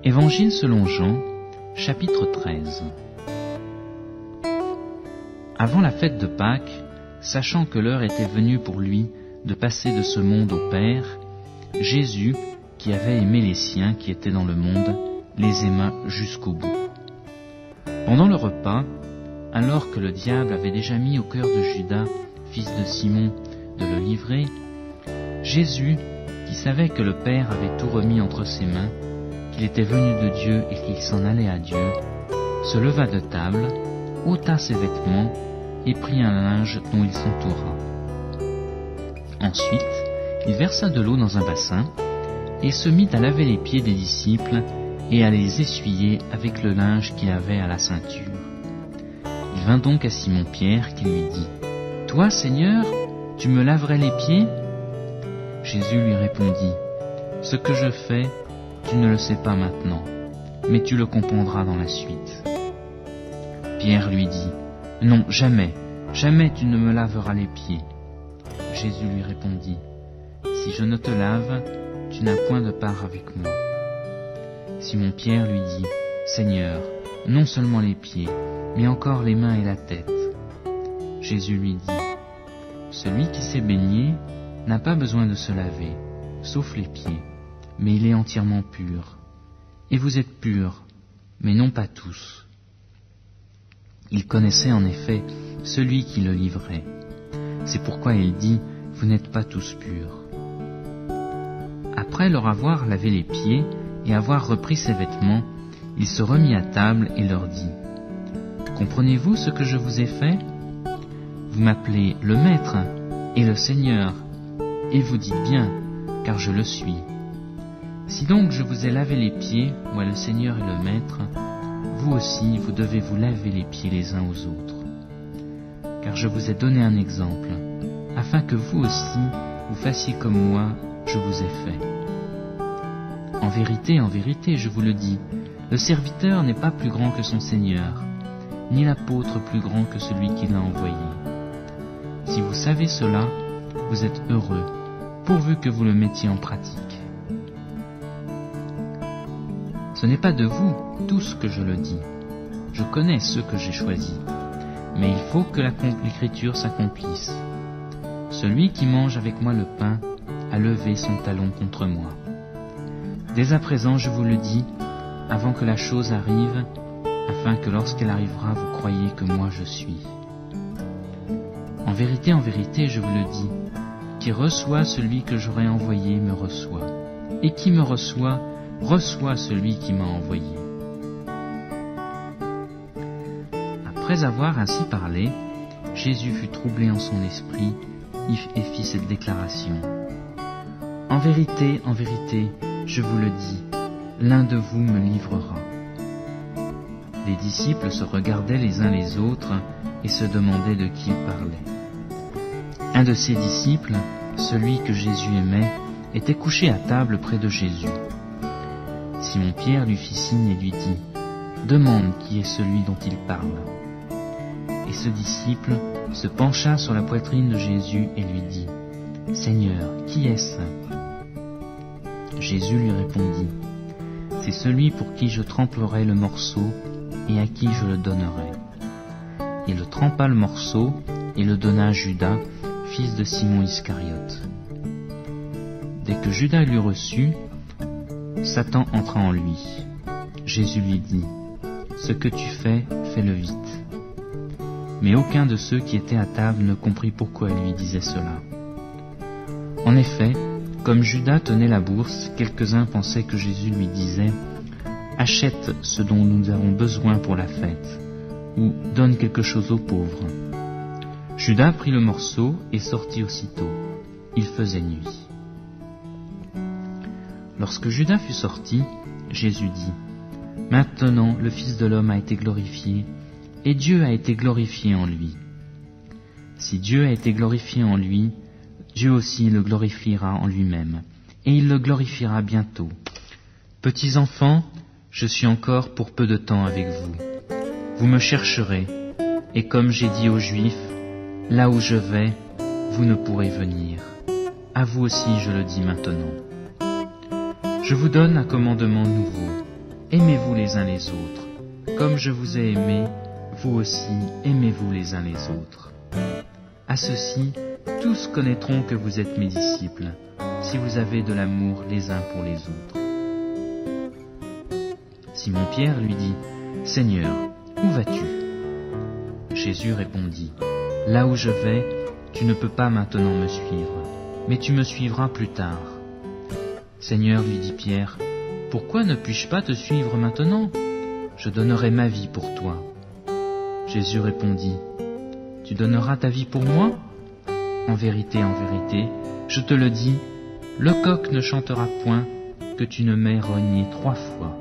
Évangile selon Jean, chapitre 13. Avant la fête de Pâques, sachant que l'heure était venue pour lui de passer de ce monde au Père, Jésus, qui avait aimé les siens qui étaient dans le monde, les aima jusqu'au bout. Pendant le repas, alors que le diable avait déjà mis au cœur de Judas, fils de Simon, de le livrer, Jésus, qui savait que le Père avait tout remis entre ses mains, qu'il était venu de Dieu et qu'il s'en allait à Dieu, se leva de table, ôta ses vêtements et prit un linge dont il s'entoura. Ensuite, il versa de l'eau dans un bassin et se mit à laver les pieds des disciples et à les essuyer avec le linge qu'il avait à la ceinture. Il vint donc à Simon-Pierre qui lui dit « Toi, Seigneur, tu me laverais les pieds ?» Jésus lui répondit « Ce que je fais, tu ne le sais pas maintenant, mais tu le comprendras dans la suite. » Pierre lui dit « Non, jamais, jamais tu ne me laveras les pieds. » Jésus lui répondit « Si je ne te lave, tu n'as point de part avec moi. » Simon-Pierre lui dit « Seigneur, non seulement les pieds, mais encore les mains et la tête. » Jésus lui dit « Celui qui s'est baigné n'a pas besoin de se laver, sauf les pieds, mais il est entièrement pur. Et vous êtes purs, mais non pas tous. » Il connaissait en effet celui qui le livrait. C'est pourquoi il dit « Vous n'êtes pas tous purs. » Après leur avoir lavé les pieds et avoir repris ses vêtements, il se remit à table et leur dit « Comprenez-vous ce que je vous ai fait ? Vous m'appelez le Maître et le Seigneur, et vous dites bien, car je le suis. Si donc je vous ai lavé les pieds, moi le Seigneur et le Maître, vous aussi vous devez vous laver les pieds les uns aux autres. Car je vous ai donné un exemple, afin que vous aussi vous fassiez comme moi, je vous ai fait. En vérité, je vous le dis, le serviteur n'est pas plus grand que son Seigneur, ni l'apôtre plus grand que celui qui l'a envoyé. Si vous savez cela, vous êtes heureux, pourvu que vous le mettiez en pratique. Ce n'est pas de vous tous que je le dis. Je connais ceux que j'ai choisis, mais il faut que l'Écriture s'accomplisse. Celui qui mange avec moi le pain a levé son talon contre moi. Dès à présent, je vous le dis, avant que la chose arrive, afin que lorsqu'elle arrivera, vous croyiez que moi je suis. En vérité, je vous le dis, qui reçoit celui que j'aurai envoyé me reçoit, et qui me reçoit celui qui m'a envoyé. Après avoir ainsi parlé, Jésus fut troublé en son esprit et fit cette déclaration. En vérité, je vous le dis, l'un de vous me livrera. Les disciples se regardaient les uns les autres et se demandaient de qui il parlait. Un de ses disciples, celui que Jésus aimait, était couché à table près de Jésus. Simon-Pierre lui fit signe et lui dit « Demande qui est celui dont il parle. » Et ce disciple se pencha sur la poitrine de Jésus et lui dit « Seigneur, qui est-ce » Jésus lui répondit « C'est celui pour qui je tremperai le morceau et à qui je le donnerai. » Il trempa le morceau et le donna à Judas, fils de Simon Iscariote. Dès que Judas l'eut reçu, Satan entra en lui. Jésus lui dit « Ce que tu fais, fais-le vite. » Mais aucun de ceux qui étaient à table ne comprit pourquoi il lui disait cela. En effet, comme Judas tenait la bourse, quelques-uns pensaient que Jésus lui disait « Achète ce dont nous avons besoin pour la fête » ou « Donne quelque chose aux pauvres ». Judas prit le morceau et sortit aussitôt. Il faisait nuit. Lorsque Judas fut sorti, Jésus dit « Maintenant le Fils de l'homme a été glorifié, et Dieu a été glorifié en lui. Si Dieu a été glorifié en lui, Dieu aussi le glorifiera en lui-même, et il le glorifiera bientôt. Petits enfants, je suis encore pour peu de temps avec vous. Vous me chercherez, et comme j'ai dit aux Juifs, là où je vais, vous ne pourrez venir. À vous aussi je le dis maintenant. Je vous donne un commandement nouveau. aimez-vous les uns les autres. Comme je vous ai aimé, vous aussi aimez-vous les uns les autres. À ceci, tous connaîtront que vous êtes mes disciples, si vous avez de l'amour les uns pour les autres. Simon-Pierre lui dit, « Seigneur, où vas-tu » Jésus répondit, « Là où je vais, tu ne peux pas maintenant me suivre, mais tu me suivras plus tard. » Seigneur, lui dit Pierre, « Pourquoi ne puis-je pas te suivre maintenant ? Je donnerai ma vie pour toi. » Jésus répondit, « Tu donneras ta vie pour moi ? En vérité, je te le dis, le coq ne chantera point que tu ne m'aies renié 3 fois. »